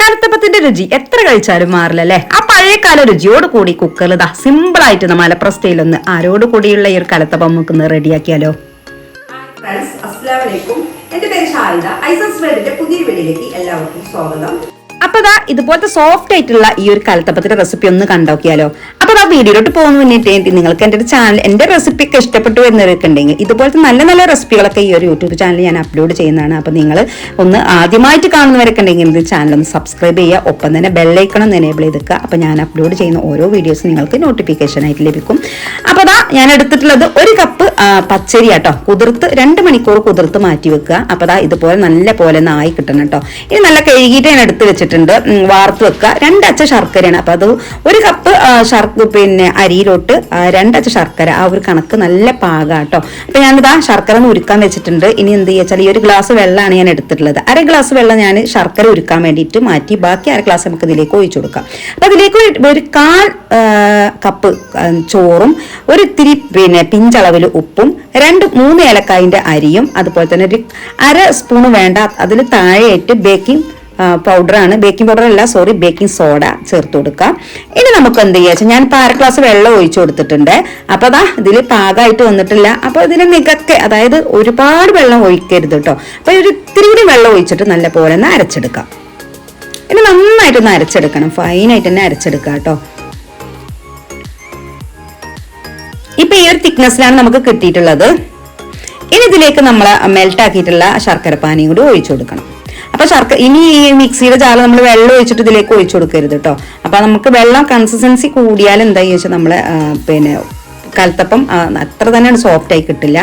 കലത്തപ്പത്തിന്റെ രുചി എത്ര കഴിച്ചാലും മാറില്ല അല്ലേ? ആ പഴയകാല രുചിയോട് കൂടി കുക്കറിൽ ഇതാ സിമ്പിൾ ആയിട്ട് നമ്മൾ മലപ്പുറം സ്റ്റൈലൊന്ന് ആരോട് കൂടിയുള്ള ഈ ഒരു കലത്തപ്പം നമുക്ക് റെഡിയാക്കിയാലോ. അസ്സലാമു അലൈക്കും. എന്റെ പേര് ഷാഹിദ. ഐസസ് വേൾഡിന്റെ പുതിയ വീഡിയോയിലേക്ക് എല്ലാവർക്കും സ്വാഗതം. അപ്പൊ ഇതുപോലത്തെ സോഫ്റ്റ് ആയിട്ടുള്ള ഈ ഒരു കലത്തപ്പത്തിന്റെ റെസിപ്പി ഒന്ന് കണ്ടോക്കിയാലോ. അപ്പൊ വീഡിയോയിലോട്ട് പോകുന്ന മുന്നേ നിങ്ങൾക്ക് എന്റെ ചാനൽ എന്റെ റെസിപ്പി ഒക്കെ ഇഷ്ടപ്പെട്ടു എന്നവരൊക്കെ ഉണ്ടെങ്കിൽ ഇതുപോലത്തെ നല്ല നല്ല റെസിപ്പികളൊക്കെ ഈ ഒരു യൂട്യൂബ് ചാനൽ ഞാൻ അപ്ലോഡ് ചെയ്യുന്നതാണ്. അപ്പൊ നിങ്ങൾ ഒന്ന് ആദ്യമായിട്ട് കാണുന്നവരൊക്കെ ഉണ്ടെങ്കിൽ ഇത് ചാനൽ ഒന്ന് സബ്സ്ക്രൈബ് ചെയ്യുക, ഒപ്പം തന്നെ ബെല്ലൈക്കൺ ഒന്ന് എനേബിൾ ചെയ്തെക്കുക. അപ്പൊ ഞാൻ അപ്ലോഡ് ചെയ്യുന്ന ഓരോ വീഡിയോസും നിങ്ങൾക്ക് നോട്ടിഫിക്കേഷൻ ആയിട്ട് ലഭിക്കും. അപ്പൊ ഞാൻ എടുത്തിട്ടുള്ളത് 1 കപ്പ് പച്ചരി ആട്ടോ, കുതിർത്ത് 2 മണിക്കൂർ കുതിർത്ത് മാറ്റി വെക്കുക. അപ്പൊ ഇതുപോലെ നല്ല പോലെ ഒന്ന് ആയി കിട്ടണം കേട്ടോ. ഇനി നല്ല കഴുകിയിട്ട് ഞാൻ എടുത്ത് വെച്ചിട്ടുണ്ട്, വാർത്ത് വെക്കുക. 2 അച്ച ശർക്കരയാണ്. അപ്പൊ അത് 1 കപ്പ് അരിയിലോട്ട് 2 അച്ച ശർക്കര, ആ ഒരു കണക്ക് നല്ല പാകാട്ടോ. അപ്പൊ ഞാനിതാ ശർക്കര ഒന്ന് ഉരുക്കാൻ വെച്ചിട്ടുണ്ട്. ഇനി എന്ത് ചെയ്യാച്ചാൽ ഈ 1 ഗ്ലാസ് വെള്ളമാണ് ഞാൻ എടുത്തിട്ടുള്ളത്. 1/2 ഗ്ലാസ് വെള്ളം ഞാൻ ശർക്കര ഉരുക്കാൻ വേണ്ടിയിട്ട് മാറ്റി, ബാക്കി 1/2 ഗ്ലാസ് നമുക്ക് ഇതിലേക്ക് ഒഴിച്ചു കൊടുക്കാം. അപ്പൊ അതിലേക്ക് 1/4 കപ്പ് ചോറും ഇത്തിരി പിഞ്ചളവിൽ ഉപ്പും 2-3 ഏലക്കായിന്റെ അരിയും അതുപോലെ തന്നെ 1/2 സ്പൂൺ വേണ്ട അതിൽ താഴെയായിട്ട് ബേക്കിംഗ് പൗഡറാണ്, ബേക്കിംഗ് പൗഡർ അല്ല സോറി ബേക്കിംഗ് സോഡ ചേർത്ത് കൊടുക്കാം. ഇനി നമുക്ക് എന്ത് ചെയ്യാ, ഞാൻ ഇപ്പോൾ 1/2 ഗ്ലാസ് വെള്ളം ഒഴിച്ചു കൊടുത്തിട്ടുണ്ട്. അപ്പൊ ഇതിൽ പാകമായിട്ട് വന്നിട്ടില്ല. അപ്പൊ ഇതിന് നികക്കെ, അതായത് ഒരുപാട് വെള്ളം ഒഴിക്കരുത് കേട്ടോ. അപ്പൊ ഇത്തിരി കൂടി വെള്ളം ഒഴിച്ചിട്ട് നല്ല പോലെ ഒന്ന് അരച്ചെടുക്കാം. ഇനി നന്നായിട്ടൊന്ന് അരച്ചെടുക്കണം, ഫൈനായിട്ട് തന്നെ അരച്ചെടുക്കാം കേട്ടോ. ഇപ്പൊ ഈ ഒരു തിക്നെസ്സിലാണ് നമുക്ക് കിട്ടിയിട്ടുള്ളത്. ഇനി ഇതിലേക്ക് നമ്മൾ മെൽറ്റ് ആക്കിയിട്ടുള്ള ശർക്കര പാനിയും കൂടി ഒഴിച്ചു കൊടുക്കണം. അപ്പൊ ഇനി ഈ മിക്സിയുടെ ജാറിൽ നമ്മൾ വെള്ളം ഒഴിച്ചിട്ട് ഇതിലേക്ക് ഒഴിച്ചു കൊടുക്കരുത് കേട്ടോ. അപ്പൊ നമുക്ക് വെള്ളം കൺസിസ്റ്റൻസി കൂടിയാൽ എന്താ ചോദിച്ചാൽ നമ്മളെ കലത്തപ്പം അത്ര തന്നെ സോഫ്റ്റ് ആയി കിട്ടില്ല.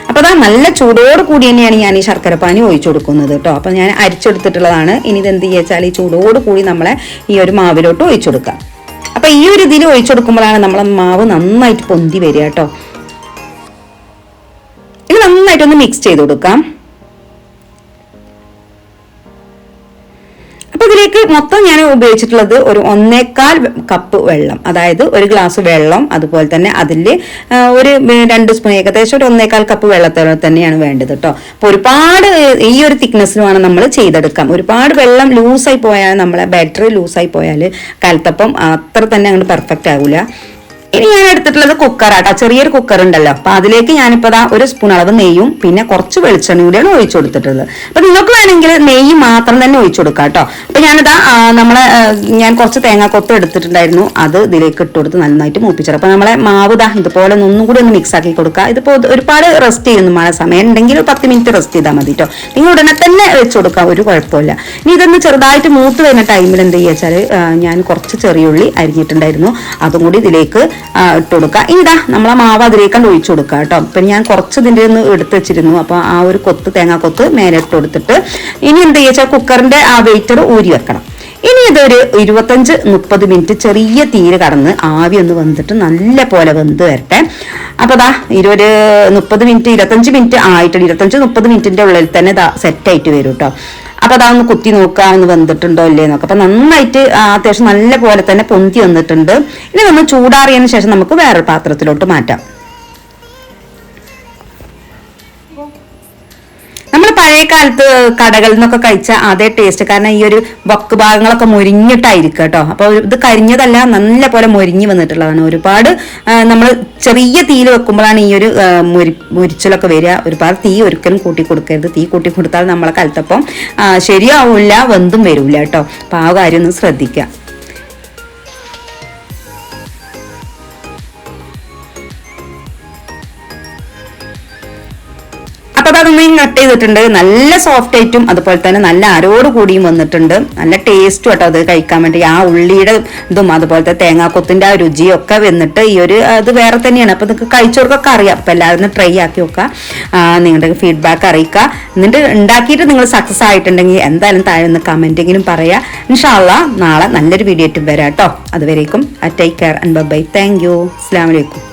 അപ്പൊ നല്ല ചൂടോട് കൂടി തന്നെയാണ് ഞാൻ ഈ ശർക്കര പാനി ഒഴിച്ചു കൊടുക്കുന്നത് കേട്ടോ. അപ്പൊ ഞാൻ അരിച്ചെടുത്തിട്ടുള്ളതാണ്. ഇനി ഇത് എന്ത് ചെയ്യാച്ചാൽ ഈ ചൂടോട് കൂടി നമ്മളെ ഈ ഒരു മാവിലോട്ട് ഒഴിച്ചു കൊടുക്കാം. അപ്പൊ ഈ ഒരു ഇതിൽ ഒഴിച്ചെടുക്കുമ്പോഴാണ് നമ്മളെ മാവ് നന്നായിട്ട് പൊന്തി വരിക കേട്ടോ. ഇത് നന്നായിട്ടൊന്ന് മിക്സ് ചെയ്ത് കൊടുക്കാം. അപ്പൊ ഇതിലേക്ക് മൊത്തം ഞാൻ ഉപയോഗിച്ചിട്ടുള്ളത് 1.25 കപ്പ് വെള്ളം, അതായത് 1 ഗ്ലാസ് വെള്ളം, അതുപോലെ തന്നെ അതിൽ 2 സ്പൂൺ, ഏകദേശം 1.25 കപ്പ് വെള്ളത്തോടെ തന്നെയാണ് വേണ്ടത് കേട്ടോ. അപ്പൊ ഒരുപാട് ഈ ഒരു തിക്നെസ്സിൽ വേണം നമ്മൾ ചെയ്തെടുക്കാം. ഒരുപാട് വെള്ളം ലൂസായി പോയാൽ, നമ്മളെ ബാറ്ററി ലൂസായി പോയാൽ കലത്തപ്പം അത്ര തന്നെ അങ്ങോട്ട് പെർഫെക്റ്റ് ആകൂല. ഇനി ഞാൻ എടുത്തിട്ടുള്ളത് കുക്കറാട്ടോ, ചെറിയൊരു കുക്കർ ഉണ്ടല്ലോ. അപ്പൊ അതിലേക്ക് ഞാനിപ്പോ 1 സ്പൂൺ അളവ് നെയ്യും പിന്നെ കുറച്ച് വെളിച്ചെണ്ണ കൂടിയാണ് ഒഴിച്ചു കൊടുത്തിട്ടുള്ളത്. അപ്പൊ നിങ്ങൾക്ക് വേണമെങ്കിൽ നെയ്യ് മാത്രം തന്നെ ഒഴിച്ചു കൊടുക്കാം കേട്ടോ. അപ്പൊ ഞാൻ കുറച്ച് തേങ്ങാക്കൊത്ത് എടുത്തിട്ടുണ്ടായിരുന്നു, അത് ഇതിലേക്ക് ഇട്ട് കൊടുത്ത് നന്നായിട്ട് മൂപ്പിച്ചത്. അപ്പൊ നമ്മളെ മാവ് ഇതുപോലെ ഒന്നും കൂടി ഒന്ന് മിക്സ് ആക്കി കൊടുക്കുക. ഇതിപ്പോ ഒരുപാട് റെസ്റ്റ് ചെയ്യുന്നു, മഴ സമയം ഉണ്ടെങ്കിൽ 10 മിനിറ്റ് റെസ്റ്റ് ചെയ്താൽ മതി കേട്ടോ. നിങ്ങൾ ഉടനെ തന്നെ വെച്ച് കൊടുക്കാം, ഒരു കുഴപ്പമില്ല. ഇനി ഇതൊന്ന് ചെറുതായിട്ട് മൂത്ത് വരുന്ന ടൈമിൽ എന്ത് ചെയ്യാച്ചാൽ ഞാൻ കുറച്ച് ചെറിയുള്ളി അരിഞ്ഞിട്ടുണ്ടായിരുന്നു, അതും കൂടി ഇതിലേക്ക് ഇട്ട് കൊടുക്കുക. ഇതാ നമ്മളെ മാവ് അതിലേക്കാണ്ട് ഒഴിച്ചു കൊടുക്കുക കേട്ടോ. അപ്പൊ ഞാൻ കുറച്ച് ഇതിൻ്റെ ഒന്ന് എടുത്ത് വെച്ചിരുന്നു. അപ്പൊ ആ ഒരു തേങ്ങാക്കൊത്ത് മേലെ ഇട്ട് കൊടുത്തിട്ട് ഇനി എന്ത് ചെയ്യാച്ചാൽ കുക്കറിന്റെ ആ വെയിറ്റർ ഊരി വെക്കണം. ഇനി ഇതൊരു 25-30 മിനിറ്റ് ചെറിയ തീര് കടന്ന് ആവി ഒന്ന് വന്നിട്ട് നല്ല പോലെ വെന്ത് വരട്ടെ. അപ്പൊ 30 മിനിറ്റ് 25 മിനിറ്റ് ആയിട്ടുണ്ട്. 25-30 മിനിറ്റിന്റെ ഉള്ളിൽ തന്നെ സെറ്റ് ആയിട്ട് വരും കേട്ടോ. അപ്പൊ ഒന്ന് കുത്തി നോക്കുക, ഒന്ന് വെന്തിട്ടുണ്ടോ ഇല്ലേ നോക്കാം. അപ്പൊ നന്നായിട്ട് അത്യാവശ്യം നല്ല പോലെ തന്നെ പൊന്തി വന്നിട്ടുണ്ട്. ഇനി നമ്മൾ ചൂടാറിയതിനു ശേഷം നമുക്ക് വേറൊരു പാത്രത്തിലോട്ട് മാറ്റാം. നമ്മൾ പഴയ കാലത്ത് കടകളിൽ നിന്നൊക്കെ കഴിച്ച അതേ ടേസ്റ്റ്, കാരണം ഈ ഒരു വക്ക് ഭാഗങ്ങളൊക്കെ മൊരിഞ്ഞിട്ടായിരിക്കും കേട്ടോ. അപ്പൊ ഇത് കരിഞ്ഞതല്ല, നല്ല പോലെ മൊരിഞ്ഞ് വന്നിട്ടുള്ളതാണ്. ഒരുപാട് നമ്മൾ ചെറിയ തീയിൽ വെക്കുമ്പോഴാണ് ഈ ഒരു മൊരിച്ചിലൊക്കെ വരിക. ഒരുപാട് തീ ഒരിക്കലും കൂട്ടി കൊടുക്കരുത്. തീ കൂട്ടി കൊടുത്താൽ നമ്മളെ കലത്തപ്പം ശരിയാവില്ല, വെന്തും വരില്ല കേട്ടോ. അപ്പൊ ആ കാര്യം ഒന്ന് ശ്രദ്ധിക്കുക. അപ്പൊ അതൊന്നും കട്ട് ചെയ്തിട്ടുണ്ട്, നല്ല സോഫ്റ്റ് ആയിട്ടും അതുപോലെ തന്നെ നല്ല അരോട് കൂടിയും വന്നിട്ടുണ്ട്. നല്ല ടേസ്റ്റും കേട്ടോ അത് കഴിക്കാൻ വേണ്ടി. ആ ഉള്ളിയുടെ ഇതും അതുപോലത്തെ തേങ്ങാക്കൊത്തിന്റെ ആ രുചിയും ഒക്കെ വന്നിട്ട് ഈ ഒരു അത് വേറെ തന്നെയാണ്. അപ്പൊ നിങ്ങൾക്ക് കഴിച്ചവർക്കൊക്കെ അറിയാം. അപ്പൊ എല്ലാവരും ട്രൈ ആക്കി നോക്കുക, നിങ്ങളുടെ ഫീഡ്ബാക്ക് അറിയിക്കുക. എന്നിട്ട് ഉണ്ടാക്കിയിട്ട് നിങ്ങൾ സക്സസ് ആയിട്ടുണ്ടെങ്കിൽ എന്തായാലും താഴെ ഒന്ന് കമന്റെങ്കിലും പറയാ. ഇൻഷാ അല്ലാഹ് നാളെ നല്ലൊരു വീഡിയോ ആയിട്ട് വരാം കേട്ടോ. അതുവരേക്കും take care and bye. Thank you. അസ്സലാമു അലൈക്കും.